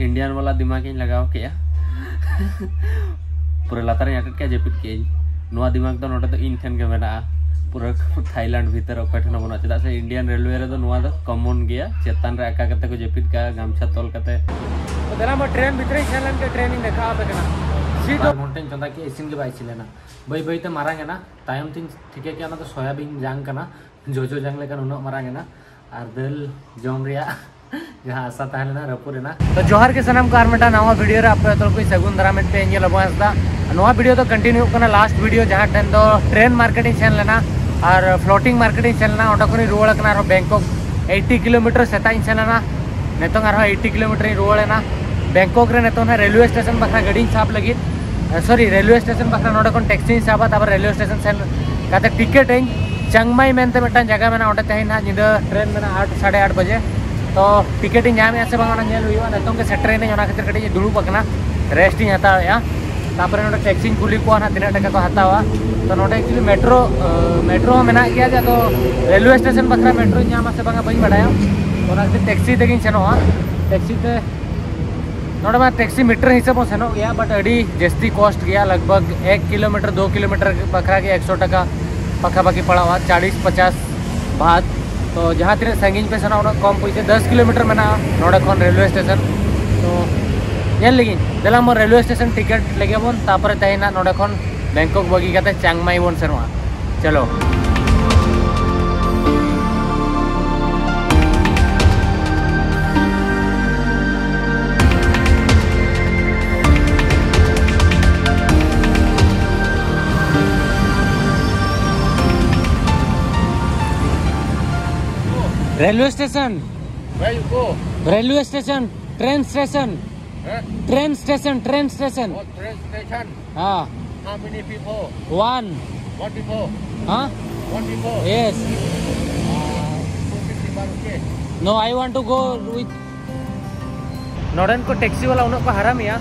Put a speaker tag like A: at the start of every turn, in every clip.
A: Indian वाला दिमाग लगाव के पूरा लातार अटक के जपित के दिमाग तो नोटे तो इन ठेन के मेना पूरा थाईलैंड भीतर अकय ठेन बना चेदा से इंडियन रेलवे रे तो कॉमन गया चेतान रे आका कते को जपित का गामछा तोल कते तो देला म ट्रेन भीतर चलन के ट्रेन इन देखा पे ना सीट घंटे चंदा के इसिन के बाई छिलेना बई बई ते मारांगे ना टाइम तीन ठीके के ना तो सोयाबीन जांग कना जो जांग लेकर उन मारांगे ना और दल जम रिया जहां आशा तहलेना रपुरेना तो जोहार के सनम कार मेटा नवा वीडियो रे आपे तो कोई सगुन दरामेट पे इंजे लबसदा नवा वीडियो तो कंटिन्यू करना लास्ट वीडियो जहां टेन तो ट्रेन मार्केटिंग चैनल लेना और फ्लोटिंग मार्केटिंग चैनल ना ओटा कोनी रुवाळ कना रो बैंकॉक 80 किलोमीटर सेता इन चैनल ना नेतो आरो 80 किलोमीटर रुवाळ ना बैंकॉक रे नेतो ना रेलवे स्टेशन बखरा गडी साब लगी सॉरी रेलवे स्टेशन बखरा नोडे कोन टैक्सी साबा तब रेलवे स्टेशन सेन काते टिकट इन चंगमाई मेनते मेटा जगह में ओटे तहिन ना निदा ट्रेन में 8 8:30 बजे तो टिकट नामे से बांगा नेल हुआ नेतों के सेटर ने ओना खातिर कटी दुड़ू पकना रेस्ट इन हता या तापर नोटे टैक्सी कुली को ना 3 टका को हतावा तो नोटे एक्चुअली मेट्रो मेना गया जा तो रेलवे स्टेशन बखरा मेट्रो नाम से बांगा बई बडाया ओना खातिर टैक्सी तेगिन सेनोआ टैक्सी ते नोटे मा टैक्सी मीटर हिसाब से सेनो गया बट अडी जस्ती कॉस्ट गया लगभग 1 किलोमीटर 2 किलोमीटर बखरा के 100 टका पखापाखी पड़ावा 40-50 बात तो जहाँ तीन संगीन पे सेना कम पैसे 10 किलोमीटर में ना नोड़े खन रेलवे स्टेशन तो ये लगी दिला मोर रेलवे स्टेशन टिकट लगे बन तापर तहिना नोड़े खन बैंकॉक बगी कते चांगमाई बन सेनवा चलो railway station
B: Where you go?
A: Railway station train station
B: Huh?
A: Train station
B: Oh, train station.
A: हाँ
B: How many people?
A: 1
B: One people.
A: हाँ
B: 1 people.
A: Yes
B: 250 baht, okay.
A: No I want to go with नोडन को taxi वाला उन को हराम या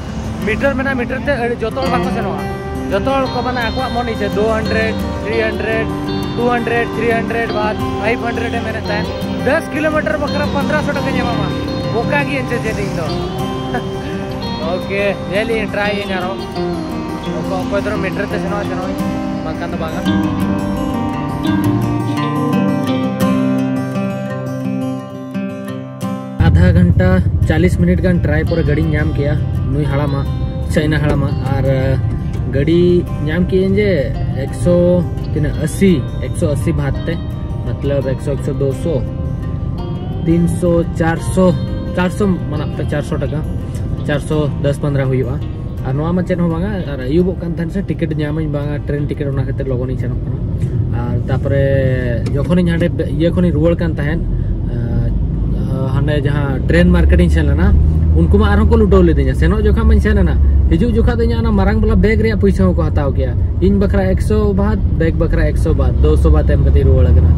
A: metre में ना मीटर ते जोतो बाको सेनवा जोतो को बना आको मन इचे 200 300 200 300 बात 500 है मैंने तय 10 किलोमीटर बकरा 1500 टका जमा बोका की एंचे जेटिंग दो ओके जेली ट्राई यारो को इधर मीटर ते सेनो बांका तो बांगा आधा घंटा 40 मिनट गान ट्राई पर गाड़ी नाम किया नुई हाड़ामा चाइना हाड़ामा और गाड़ी नाम किए जे 180 भाते मतलब 100 200 300 400 माना 400 टका 410-15 हुआ और नवा मा चेन हो बांगा और अयुबो कान थान से टिकट नाम बांगा ट्रेन टिकट ओना खातिर लगन इछन और तापरे जखन हाडे ये खनि रुवाल कान तहन हाने जहां ट्रेन मार्केटिंग चल ना उनको मा आरो को लुटो ले दिया सेनो जोखा मन सेना ना हिजु जोखा दिया ना मारंग वाला बैग रे पैसा को हताव किया इन बखरा 100 बात बैग बखरा 100 बात 200 बात एम कति रुवाल कना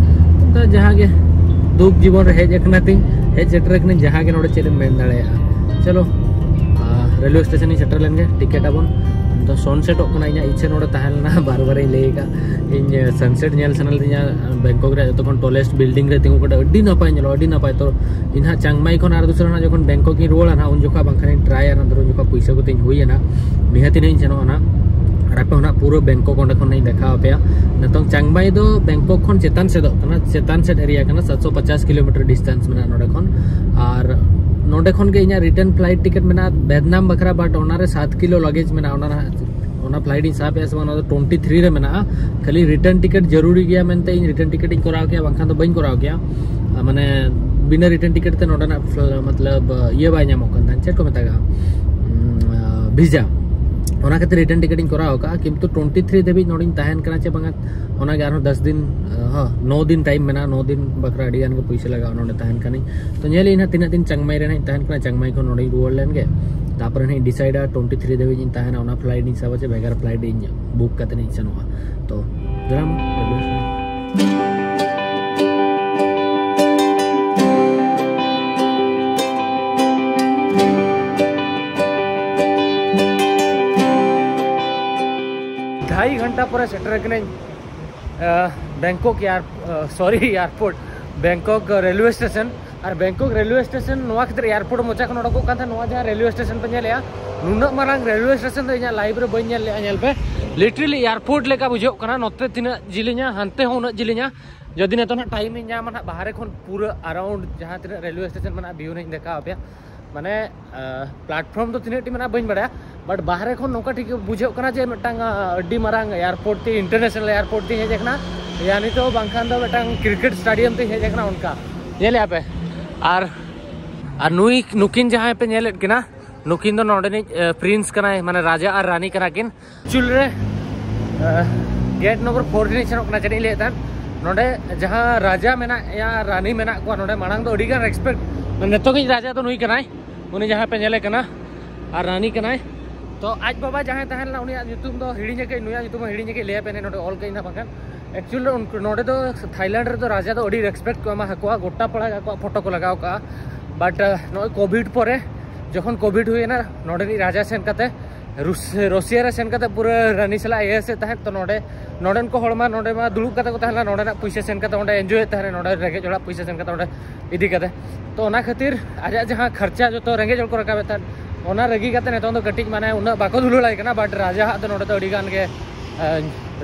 A: तो जहां के दुख जीवन रे हेज एकना तिन हेज सेटर कने जहां के नोडे चेले मेन दाड़े चलो रेलवे स्टेशन सेटर लेंगे टिकट आबन तो सनसेट ओकना इना इच्छा नोडे तहलना बार-बार लेगा इन सनसेट नेल सनल दिया बैंकॉक रे जतखन टॉलेस्ट बिल्डिंग रे तिंगु कटे अड्डी ना पाए तो इनहा चांगमाई खन आर दूसरा ना जखन बैंकॉक की रोल ना उन जोखा बांखानी ट्राई ना दरो जोखा पैसा को तिन हुई ना निहाती नहीं चनो ना रापे होना पूरा बैंकॉक ओंडे खन नहीं देखा पे नतों चांगमाई दो बैंकॉक खन चेतान से दो कना चेतान से एरिया कना 750 किलोमीटर डिस्टेंस में नोडे खन और नोडे खन के इना रिटर्न फ्लाइट टिकट में ना वियतनाम बखरा बाट ओनारे 7 किलो लगेज में ना ओना फ्लाइट हिसाब से 23 रे में ना खाली रिटर्न टिकट जरूरी गया मेनते इन रिटर्न टिकट इन कराव गया बांखान तो बइन कराव गया माने बिना रिटर्न टिकट ते नोडा मतलब ये बाय नामो कन चेक को मेता वीजा ओना खातिर रिटर्न टिकट इन कराव का किंतु 23 देबी नोडिन तहन कना चे बांगा ओना के 10 दिन 9 दिन टाइम में ना 9 दिन बकरा अड़ी गान के पैसा लगा नोडे तहन कनी तो नेली ना 3 दिन चंगमाई रे नहीं तहन कना चंगमाई को नोडी रुवाल लेन के तापर नहीं डिसाइड 23 देवी जिन तहना ओना फ्लाइट हिसाब से बेगर फ्लाइट इन बुक करते नहीं चनवा तो ग्राम 2.5 घंटा पर सेटर कने Bangkok airport Bangkok railway station और बैंकॉक रेलवे स्टेशन नोआ खातिर एयरपोर्ट मोचा खन उडको कान नोआ जहां रेलवे स्टेशन पे नेले नुना मारंग रेलवे स्टेशन तो इना लाइव रे बन नेल पे लिटरली एयरपोर्ट लेका बुझो कना नोते तिना जिलिना हनते हो उना जिलिना जदि नेतो ना टाइम इन नाम ना बाहर खन पूरा अराउंड जहां तिना रेलवे स्टेशन मना व्यू ने देखा पे माने प्लेटफॉर्म तो तिना टी मना बन बड़ा बट बाहर खन नोका ठीक बुझो कना जे मटांग अड्डी मारंग एयरपोर्ट ती इंटरनेशनल एयरपोर्ट ती हे देखना यानी तो बांखान दो मटांग क्रिकेट स्टेडियम ती हे देखना उनका ये ले पे और नुई नुकिन जहाँ पे नेल किना नुकिन दो नोडे प्रिंस कना माने राजा और रानी कना किन चुल रे गेट नंबर 4 ने सेनो कना चनी ले तान नोडे जहाँ राजा मेना या रानी मेना को नोडे मांग दो अडिगा रेस्पेक्ट नेतो की राजा तो नुई कनाय उनी जहाँ पे नेले कना और रानी कनाय तो आज बाबा जहाँ तहन उनी युतुम दो हिडिने के नुया युतुम हिडिने के ले पे नोडे ऑल के ना बाkan एक्चुअली नोडे तो थाईलैंड रे तो राजा तो अडी रेस्पेक्ट को मा हकवा गोटा पड़ा को फोटो को लगाव का बट नो कोविड परे जखन कोविड हुए ना नोडे राजा सेन कते रसिया रे सेन कते पूरा रानी सला ए से तह तो नोडे नोडन को हड़मा नोडे मा दुलुप कते को तहला नोडे ना पैसा सेन कते ओंडे एन्जॉय तहरे नोडे रेगे जोड़ा पैसा सेन कते ओंडे इदी कते तो ओना खातिर आजा जहां खर्चा जो तो रेगे जोड़ को रकाबे तन ओना रेगी कते नेतो तो कटिज माने उना बाको दुलुलाई कना बट राजा हा तो नोडे तो अडी गान के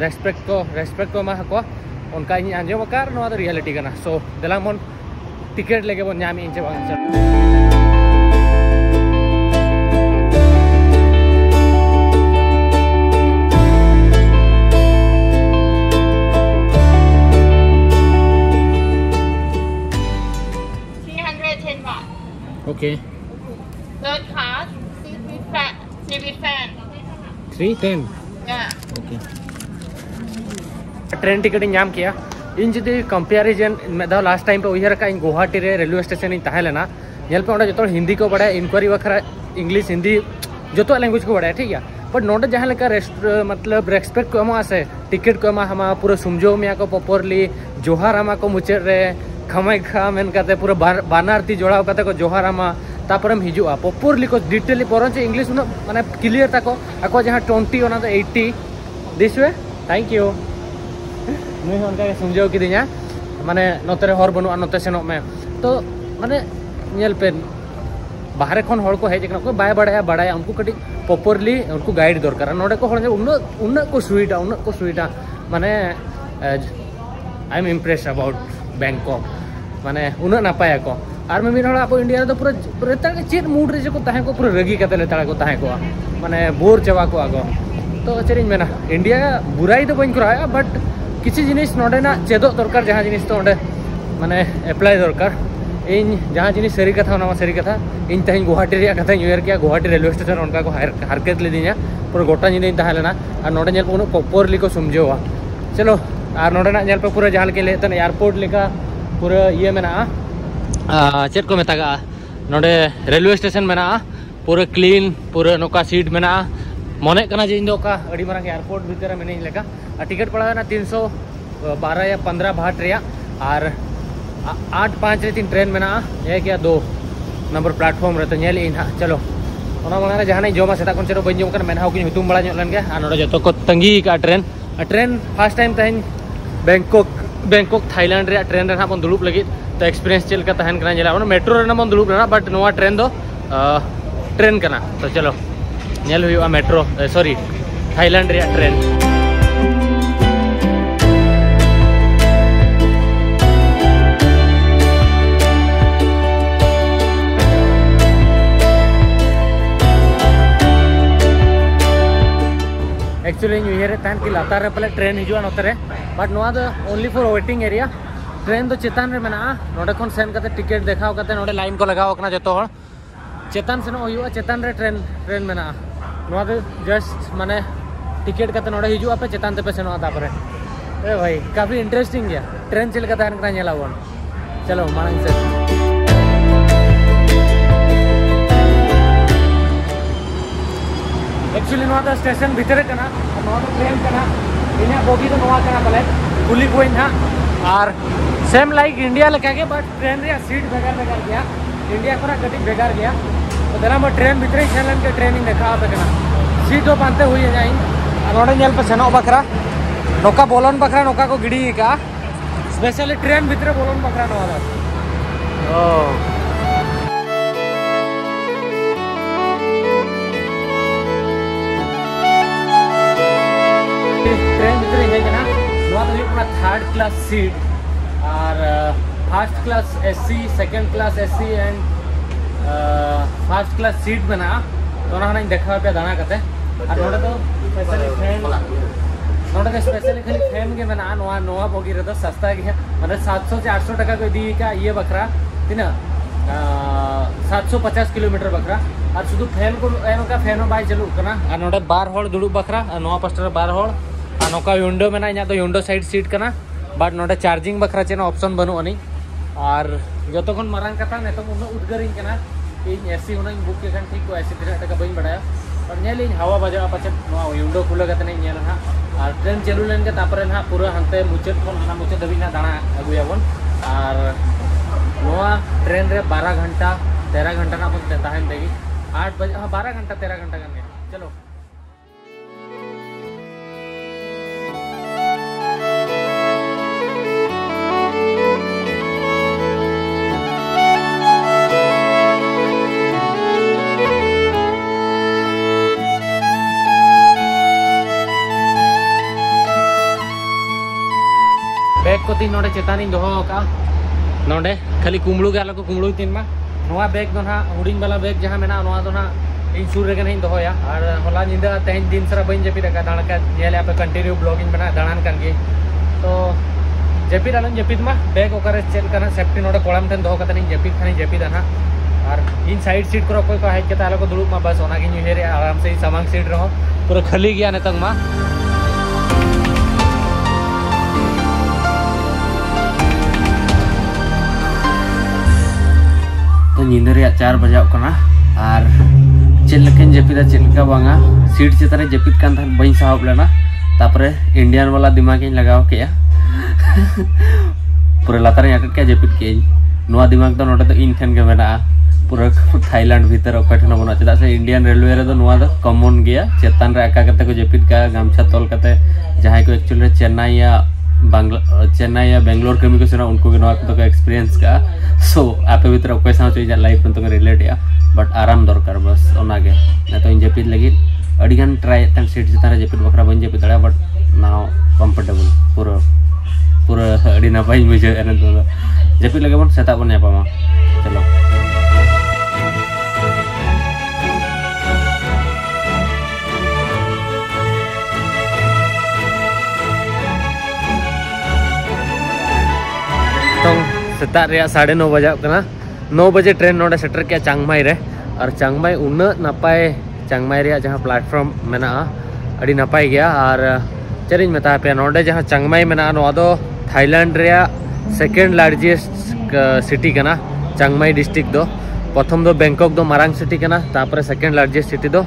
A: रेस्पेक्ट को मा हको उनका इन आंजो मकार नो तो रियलिटी कना सो देला मन टिकट लेके बन नामी इंचे बांग चल okay
C: Third class, seat with fan.
A: 310
C: Yeah.
A: Okay train ticket नाम किया इन जुदी कंपेरिजन में दो लास्ट टाइम पे उहर का इन गुवाहाटी रे रेलवे स्टेशन इन तहलेना नेल पे ओंडे जतो हिंदी को बड़ा इनक्वायरी वखरा इंग्लिश हिंदी जतो लैंग्वेज को बड़ा ठीक है बट नोडे जहां लेका मतलब रेस्पेक्ट को एमा से टिकट को एमा हम पूरा सुमझो मिया को प्रॉपर्ली जोहार आमा को मुचे रे खमाई खा मेन काते पूरा बानारती जोड़ाव काते को जोहार आमा तापरम हिजुआ प्रॉपर्ली को डिटेली बरंच इंग्लिश उन माने क्लियर ताको आको जहां 20 ओना तो 80 दिस वे थैंक यू मैं उनका समझो कि दिया माने नोतरे हर बनु नोते सेनो में तो माने नेल पे बाहर खन हड़ को हेज कना को बाय बड़ाया उनको कटी प्रॉपर्ली उनको गाइड दरकार नोडे को हड़ उन को सुविधा माने I am impress about Bangkok माने उन नपाय को और मैं मिन आप इंडिया तो पूरा चेत मूड रे को ताहे को पूरा रगी कते लेता को ताहे को माने बोर चवा को आगो तो चेरिन मेना इंडिया बुराई तो बन कराया बट किसी जिनिस नोडे ना चेदो दरकार जहां जिनिस तो ओंडे माने अप्लाई दरकार इन जहां जिनिस सरी कथा ना सरी कथा इन तहिन गुवाहाटी रे कथा यूयर किया गुवाहाटी रेलवे स्टेशन उनका को हरकत ले दिया पूरा गोटा जिनिस ताहलेना और नोडे नेल पुनो प्रॉपर्ली को समझोवा चलो और नोडे ना नेल पे पूरा जहां के लेतन एयरपोर्ट लेका पूरा ये मेना चेक को मेतागा नोडे रेलवे स्टेशन मेना पूरा क्लीन पूरा नोका सीट मेना मने कना जे इन का अड़ी मारंग एयरपोर्ट भीतर में नहीं लेका टिकट पड़ा ना 312 या 15 भाट रिया और 8-5 रे 3 ट्रेन मेना 1 या 2 नंबर प्लेटफॉर्म रे तो नेल इन चलो ओना मांगा जहां जोमा सेता कोन चेरो बन जोम कन मेना होकिन हुतुम बड़ा लन के आ नोडे जतो को तंगी का ट्रेन फर्स्ट टाइम तहन बैंकॉक थाईलैंड रे ट्रेन रे बन दुलुप लगी तो एक्सपीरियंस चल का तहन कना जेला मेट्रो रे बन दुलुप ना बट नोवा ट्रेन दो ट्रेन कना तो चलो नेल हुआ मेट्रो सॉरी थाईलैंड रे ट्रेन एक्चुअली यूर तहन कि लातार रे पहले ट्रेन हिजुआ नोतरे बट नोआ दो only for waiting area train तो चेतान रे मेना नोडे खन सेन कते टिकट देखाव कते नोडे लाइन को लगाव कना जतो हर चेतान सेनो हुआ चेतान रे ट्रेन मेना नोआ दो जस्ट माने टिकट कते नोडे हिजुआ पे चेतान ते पे सेनो आता परे ए भाई काफी इंटरेस्टिंग गया ट्रेन चल कते हन कना नेला वन चलो मानन से एक्चुअली नोआ दो स्टेशन भीतर कना नोआ दो ट्रेन कना इना बोगी तो नोआ कना पले पुली कोइन हा और सेम लाइक इंडिया लेका के बट ट्रेन रे सीट बेगार गया इंडिया को कटी बेगार गया तो देना मैं ट्रेन भीतर ही चलन के ट्रेनिंग देखा बेकना सीट हो पाते हुई जाई नोडे नेल पे सेनो बखरा नोका बोलन बखरा नोका को गिड़ी का स्पेशली ट्रेन भीतर बोलन बखरा नोआ Oh. ट्रेन भीतर हे जना नोआ तो हुई थर्ड क्लास सीट और first class AC second class AC and first class seat बना तो ना देखा पे दाना करते और नोडे तो स्पेशली फैन नोडे तो स्पेशली खाली फैन के बना नोआ नोआ बोगी रे तो सस्ता गया मतलब 700 से 800 टका को दी का ये बकरा तीना 750 किलोमीटर बकरा और शुद्ध फैन को एमका फैन बाय चलू कना और नोडे 12 होड़ दुड़ू बकरा नोआ पस्टर 12 होड़ और नोका विंडो में ना इना तो विंडो साइड सीट कना बट नोडे चार्जिंग बकरा चेना ऑप्शन बनू अनी और जो तो खन मारंग कथा ने तो उन्नो उद्गरिंग कना इन एसी होना बुक के ठीक को ऐसे तीन टका बइन बढ़ाया और नेल हवा बजा पाचे विंडो खुले कते नहीं नेल ना और ट्रेन चलू लेन के तापरे ना पूरा हंते मुचेद खन ना मुचेद दबी ना दाना अगुयाबन और नोआ ट्रेन रे 12 घंटा 13 घंटा ना बन ताहन देगी 8 बजे 12 घंटा 13 घंटा करने चलो बैग को तीन नोडे चेतानी दोहो का नोडे खाली कुमड़ू के आलो को कुमड़ू तीन मा नोआ बैग दो ना हुडिंग वाला बैग जहां मेना नोआ दो ना इन सुर रे नहीं दोहोया और होला निंदा तेन दिन सरा बइन जेपी का दाण का नेले पे कंटिन्यू ब्लॉगिंग बना दाणन कान गे तो जेपी दालन जेपी मा बैग ओकरे चेक करना सेफ्टी नोडे कोळाम तेन दोहो कते नहीं जेपी दाना और इन साइड सीट करो कोई को हाइट के तालो को दुड़ुब मा बस ओना गे न्यूहेरे आराम से सामांग सीट रहो पूरा खाली गया ने तंग मा तो नींदर 4 बजे और चेलकन जपीदा चेलका बांगा सीट चेतान जपीद कान थान बई साहब लेना तापरे इंडियन वाला दिमाग लगाव के पूरा लातार अटक के जपीद के नोआ दिमाग तो नोटे तो इन ठेन के मेना पूरा थाईलैंड भीतर अकय ठेन बना चेदा से इंडियन रेलवे रे तो नोआ तो कॉमन गया चेतान रे आका कते को जपीद का गामछा तोल कते जहां को एक्चुअली चेन्नई या बेंगलोर कमी को सेना उनको के नोआ को एक्सपीरियंस का सो आपे भीतर अकय साव चोई लाइफ में तो रिलेट या बट आराम दरकार बस ओना के ना तो इन जपीद लगी अडिगन ट्राई तन सीट चेतान रे जपीद बकरा बन जपीद दड़ा बट नाउ कंफर्टेबल पूरा अड़ी नपाई बुझे एने तो जपीद लगे बन सेता बन यापामा चलो सेता 9:30 बजे 9 बजे ट्रेन नोडे सेटर के चांगमाई रे और चांगमाई उन नपाय चांगमाई रे जहां प्लेटफॉर्म मेना अड़ी नपाय गया और चरिन मता पे नोडे जहां चांगमाई मेना नोआ दो थाईलैंड रे सेकंड लार्जेस्ट सिटी कना चांगमाई डिस्ट्रिक्ट दो प्रथम दो बैंकॉक दो मारांग सिटी कना तापर सेकंड लार्जेस्ट सिटी दो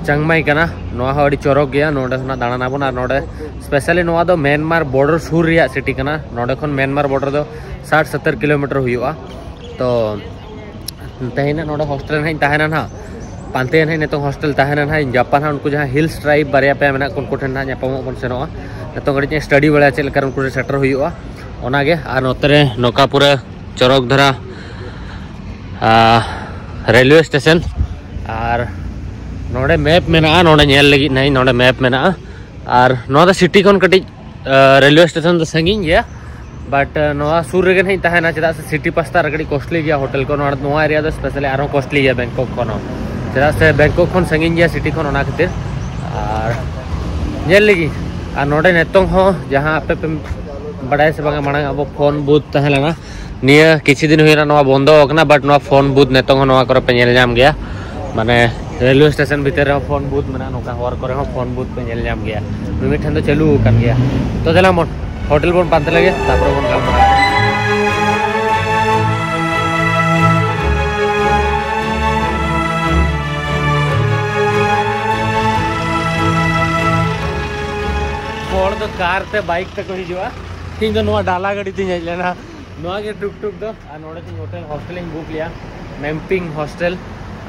A: चांगमाई कना नोआ अड़ी चौरक गया नोडे खना दाणा नाबन और नोडे स्पेशली नोआ दो म्यांमार बॉर्डर सुर रिया सिटी कना नोडे खन म्यांमार बॉर्डर दो 60-70 किलोमीटर हुआ तो तहना नोडे हॉस्टल है तहना ना पानते है नितो हॉस्टल तहना ना जापान हा उनको जहां हिल्स ट्राइब बारिया पे मेना उनको ठेन ना जापामो बन सेनोआ नितो गड़ी स्टडी बड़ा चल कर उनको सेटर हुआ ओनागे और नोतरे नोका पूरा चौरक धरा रेलवे स्टेशन और नोडे मैप मेना नोडे नेल लगी नहीं नोडे मैप मेना और नोदा सिटी कोन कटी रेलवे स्टेशन तो संगिन गया बट नोआ सूर रे नहीं तहना चेदा से सिटी पास्ता रगड़ी कॉस्टली गया होटल को नोआ एरिया दो स्पेशली आरो कॉस्टली गया बैंकॉक को चेदा से बैंकॉक खन संगिन गया सिटी खन ओना खातिर और नेल लगी और नोडे नेतोंग हो जहां पे बड़ाई से बागा मांग अब फोन बूथ तहलेना निया किछि दिन हुइना नोआ बंद होकना बट नोआ फोन बूथ नेतोंग नोआ करे पे नेल जाम गया माने रेलवे स्टेशन भीतर फोन बूथ मेना नोका हर करे फोन बूथ पे नेल जाम गया मिमी ठन तो चालू कान गया तो चला मन होटल बन पाते लगे तापर बन गलमरा बोल तो कार ते बाइक ते कोई जोआ तीन तो नोआ डाला गाड़ी तीन लेना नोआ के टुक टुक दो आ नोडे तीन होटल हॉस्टल बुक लिया मैम्पिंग हॉस्टल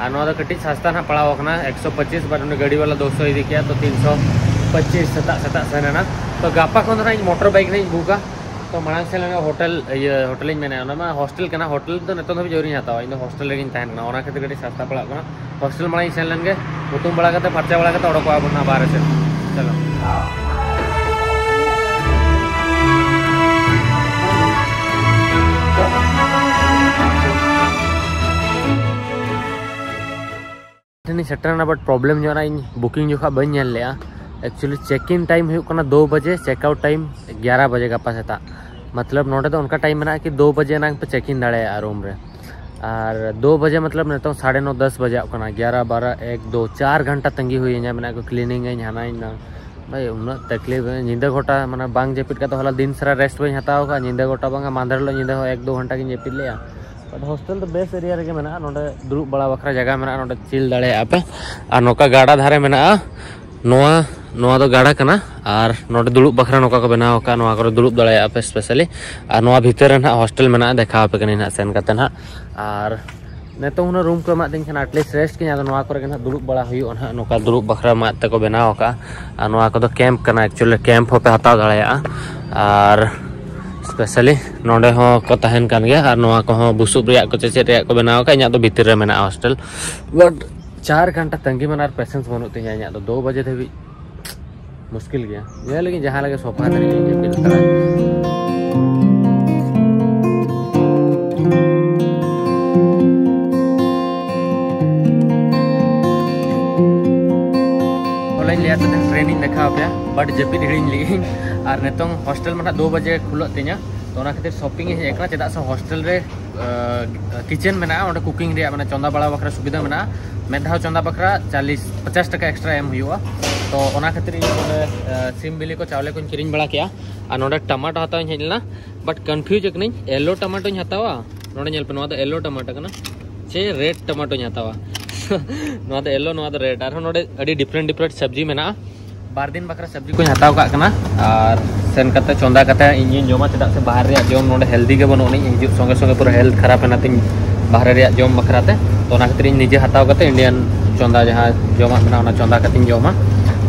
A: आ नोआ तो कटी सस्ता ना पड़ा होकना 125 बट उन्हें गाड़ी वाला 200 इदी किया तो 325 सता सता सेना तो गापा को मोटर बाइक नहीं बुका तो मांग से होटल ये होटल में हॉस्टल करना हॉटल तो नितों भी जोरी हतावा इन हॉस्टल रेगिन तहन ना ओना खातिर गडी सस्ता पड़ा करना हॉस्टल मांग सेन लेन गे उतुम बड़ा करते फर्चा बड़ा करते ओडको आबो ना बाहर से चलो नहीं सेटरना बट प्रॉब्लम जो ना इन बुकिंग जो बन नेल ले एक्चुअली चेक इन टाइम हुई 2 बजे चेकआउट टाइम 11 बजे गपा सेता मतलब नोडे तो उनका टाइम है कि 2 बजे ना पे चेक इन दाड़े रूम रे और 2 बजे मतलब नितो 9:30 10 बजे 11 12 1 2 4 घंटा तंगी हुई मैं को क्लीनिंग हाना ना भाई उन तकलीफ निंदा गोटा माना बांग जेपिट का हला दिन सारा रेस्ट बी हताव का निंदा गोटा बांगा मांदर लो निंदा 1-2 घंटा की जेपिट लिया बट हॉस्टल तो बेस्ट एरिया रे मेना नोडे दुरुब बड़ा बखरा जगह मेना नोडे चिल दाड़े आपे और नोका गाड़ा धारे मेना नोआ तो गाड़ा कना और नोडे दुरुब बखरा नोका को बनाव का नोआ को दुरुब दाड़े आपे स्पेशली और नोआ भीतर ना हॉस्टल मेना देखा आपे कनी ना सेन कते ना और नेतो हुना रूम को मा दिन खाना एटलीस्ट रेस्ट के नोआ करे ना दुरुब बड़ा हुई ना नोका दुरुब बखरा मा ते को बनाव का और नोआ को तो कैंप कना एक्चुअली कैंप होपे हताव दाड़े और स्पेशली नोडे हो को तहन कान गया और नोआ को हो बुसुब रिया को चेचे रिया को बनाव का इना तो भीतर रे मेना हॉस्टल बट 4 घंटा तंगी मन और पेशेंस बनू तिया इना तो 2 बजे धबी मुश्किल गया ये लेकिन जहां लगे सोफा तरी के बिल करा ऑनलाइन लिया तो ट्रेनिंग देखा पे बट जेपी हिड़िन ली और नितों हॉस्टल में 2 बजे खुलत तिया तो ना खातिर शॉपिंग हे एकना चेदा से हॉस्टल रे किचन में ना ओंडे कुकिंग रे माने चंदा बड़ा बखरा सुविधा में ना मेधाव चंदा बखरा 40-50 टका एक्स्ट्रा एम हुआ तो ओना खातिर सिम बिली को चावले को किरिंग बड़ा किया और नोडे टमाटो हताव हेलना बट कंफ्यूज एकनी येलो टमाटो हतावा नोडे नेल पे नोआ तो येलो टमाटो कना चे रेड टमाटो हतावा नोआ तो येलो नोआ तो रेड और नोडे अडी डिफरेंट सब्जी में ना 2 दिन बकरा सब्जी को हताव का कना और सेन कते चंदा कते इन जोमा चेदा से बाहर रे जोम नोडे हेल्दी के बनो नहीं हिजु संगे संगे पूरा हेल्थ खराब है ना तिन बाहर रे जोम बकराते तो ना खातिर निजे हताव कते इंडियन चंदा जहां जोमा बना ना चंदा कते जोमा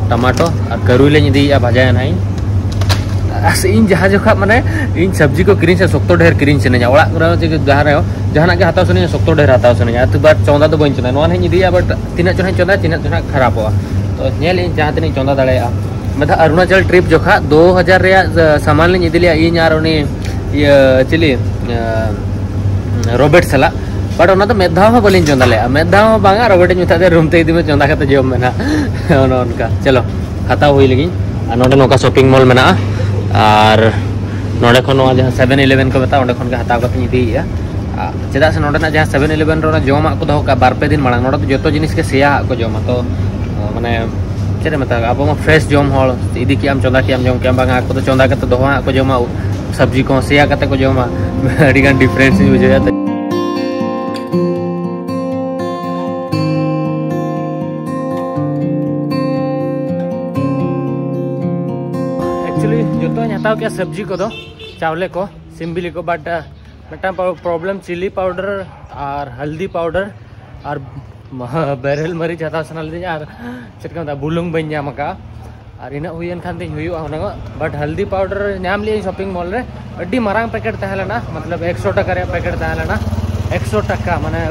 A: टमाटो और करुले निदिया भाजाया नहीं इन जहां जोखा माने इन सब्जी को किरिन से सोक्तो ढेर किरिन से ओड़ा करे जहां रे जहां के हताव सुनी सोक्तो ढेर हताव सुनी तो बार चंदा तो बन चंदा नोन है निदिया बट तिना चोना चंदा तिना चोना खराब हो तो नेल इन जहां तिनी चंदा दाड़े मैं अरुणाचल ट्रिप जोखा 2000 रे सामान लिन इदिलिया इन यार उनी ये चिली रॉबर्ट सला बट ओना तो मेधाव हो बलिन चंदा ले मेधाव बांगा रॉबर्ट इन उठाते रूम ते इदी में चंदा कते जोम मेना ओना उनका चलो हताव हुई लगी नोडे नोका शॉपिंग मॉल मेना और नोडे खन जहां 7-11 को बता ओंडे खन के हताव कते इदिया चेदा से नोडे ना जहां 7-11 रो जोमा को दो का 2-3 दिन मांग नोडे तो जतो जिनिस के सेया को जोमा तो माने चेरे मत अब फ्रेश जोम हल इदी कि आम चंदा कि आम जोम के बांगा को तो चंदा के तो दोहा को जोमा सब्जी को सेया कते को जोमा अडी गान डिफरेंस बुझे जाते एक्चुअली जतो हताव के सब्जी को दो चावले को सिम्बिली को बट मेटा प्रॉब्लम चिली पाउडर और हल्दी पाउडर और बेरल मरीच हताव सना ली और चेक बुलुंग बन नामा और इन हुईन खान हुआ बट हल्दी पाउडर नाम लिए शॉपिंग मॉल रे अड्डी मारांग पैकेट तहलेना मतलब 100 टका रे पैकेट तहलेना 100 टका माने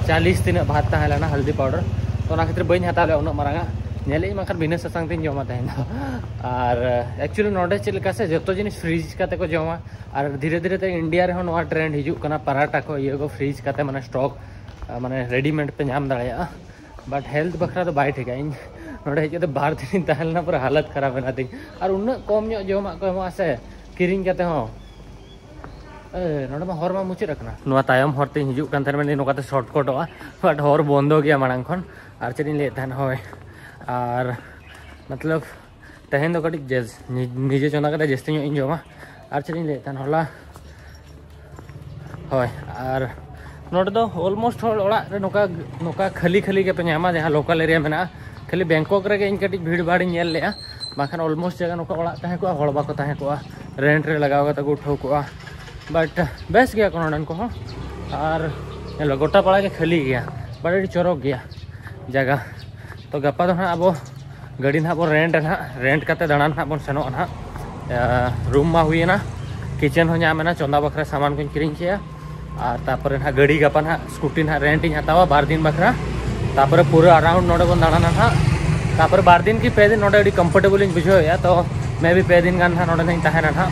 A: 40 तीन भात तहलेना हल्दी पाउडर तो ना खातिर बन हताव उन मारांगा नेले माखर बिना ससांग तीन जमा तहना और एक्चुअली नोडे चलका से जतो जिनिस फ्रीज काते को जमा और धीरे धीरे ते इंडिया रे नोआ ट्रेंड हिजु कना पराठा को ये को फ्रीज काते माने स्टॉक माने रेडीमेड पे नाम दाड़ा बट हेल्थ बखरा तो बाय ठीक है नोडे हेते 12 दिन तहलना पूरा हालत खराब है नाती और उन कम जोमा को एमा से किरिंग काते हो नोडे मा हर मा मुची रखना नोआ तायम हरते हिजु कान थर में नोकाते शॉर्टकट हो बट हर बंद हो गया मांग खन और चेरिन ले थान होय और मतलब तहन तो कटी निजे चंदा कते जस्ती इन जोमा और चेरिन ले थान होला होय और नोटे तो ऑलमोस्ट ओड़ा नौका नौका खाली खाली के पे नामा जहाँ लोकल एरिया में खाली बैंकॉक रे इन कटी भीड़ भाड़ इन ले बाखान ऑलमोस्ट जगह नौका ओड़ा तहे को हड़ बाको तहे को रेंट रे लगाव कते को उठाव को बट बेस गया को नोडन को और हेलो गोटा पड़ा के खाली गया बड़ी चौरक गया जगह तो गपा तो ना अब गाड़ी ना रेंट ना रेंट करते दाना ना बन सेनो ना रूम मा हुई ना किचन हो नामेना चंदा बखरा सामान को किरिंग किया और तापर ना गाड़ी गापा ना स्कूटी ना रेंट इन हतावा 12 दिन बखरा तापर पूरा अराउंड नोडे बन दाना ना तापर 12 दिन की 5 दिन नोडे अड़ी कंफर्टेबल इन बुझो या तो मैं भी 5 दिन गान ना नोडे नहीं तहना ना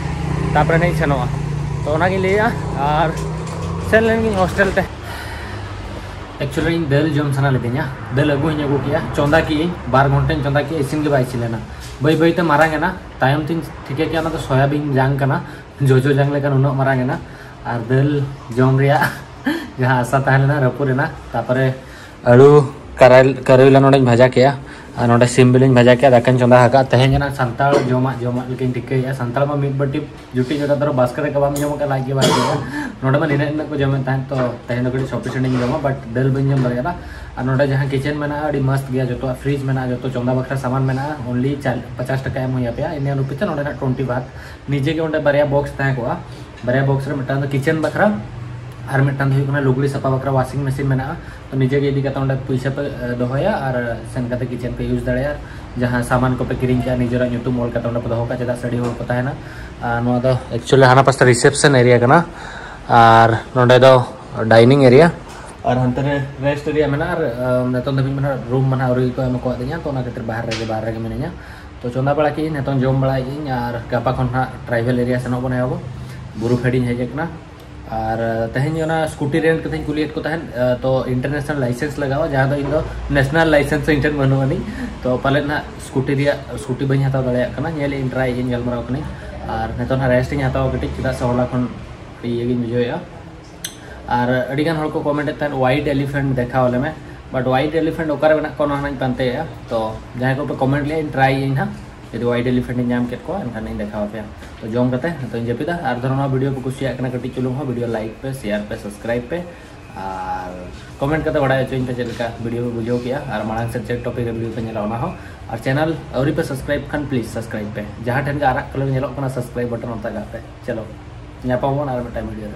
A: तापर नहीं सेनोआ तो ओना गी लिया और सेन लेन हॉस्टल ते एक्चुअली इन दल जम सना लेदिया दल अगु इन अगु किया चंदा की 12 घंटे चंदा की इसिन के बाई चिलेना बई बई ते मारांगे ना तायम तीन ठीक है क्या ना तो सोयाबीन जांग कना जो जांग लेकर उन मारांगे ना और दल जम रिया जहाँ आशा तहलेना रपुरेना तापरे आलू करेला नोडे भाजा किया और नोडे सिम बिलिन भाजा किया दाकन चंदा हका तहें जना संताल जोमा लेकिन टिके संताल में मिड बट्टी जुटी जोटा दरो बास्कर कबाब जम का लागे बाय नोडे में निने को जमे तान तो तहें नोडे सफिशिएंट जमा बट दल बन जम दरेला और नोडे जहाँ किचन में ना अड़ी मस्त गया जो फ्रिज में ना जो चंदा बखरा सामान में ना ओनली 50 टका एम हुई पे इन रुपये नोडे ना 20 बात निजे के बारे बॉक्स तहें को बारे बॉक्स रे मिटान किचन बखरा और मिटान लुगड़ी सफा बखरा वाशिंग मशीन में तो निजे के इदी पैसा पे दोहया और सेन करते किचन पे यूज दाड़ा जहाँ सामान को पे किरिंग किया निजरा ᱧᱩᱛᱩᱢ ऑल करते पे दोहो का चेदा सड़ी होर को ताहेना नो दो एक्चुअली हाना पास रिसेप्शन एरिया कना और नोडे दो डाइनिंग एरिया और हंते रेस्ट एरिया में और नेतों दबी में रूम में और को एम को दिया तो ना खातिर बाहर रे मिनिया तो चंदा बड़ा की नेतों जम बड़ा और गापा खन ट्राइबल एरिया सेनो बने हबो बुरु फेडिंग हेजना और तेहन स्कूटी रेंट कते कुलियत को तहन तो इंटरनेशनल लाइसेंस लगावा जहाँ दो इन नेशनल लाइसेंस इंटन बनवानी तो पाले ना स्कूटी बी हता दाड़ा ट्राई गलमाराव कनी और नेतो रेस्ट हतावा कटी चेदा से होला खन ये बुझे और अड़ीगान हर को कमेंट तहन वाइट एलिफेंट देखा वाले में बट वाइट एलिफेंट ओकारे मेना को ना पानते तो जहाँ को पे कमेंट लिया ट्राई हाँ यदि वाइट एलिफेंट नाम के एनखान देखा पे तो जम करते तो जपिदा और धरो वीडियो पे कुछ कटी चुलूँ वीडियो लाइक पे शेयर पे सब्सक्राइब पे और कमेंट करते बड़ा चोन पे चलका वीडियो पे बुझो किया और मांग से चेक टॉपिक वीडियो पे नेला हो और चैनल अवरी पे सब्सक्राइब खान प्लीज सब्सक्राइब पे जहाँ ठेन आराग कलर नेलो सब्सक्राइब बटन होता पे चलो नापामोन और मिटा वीडियो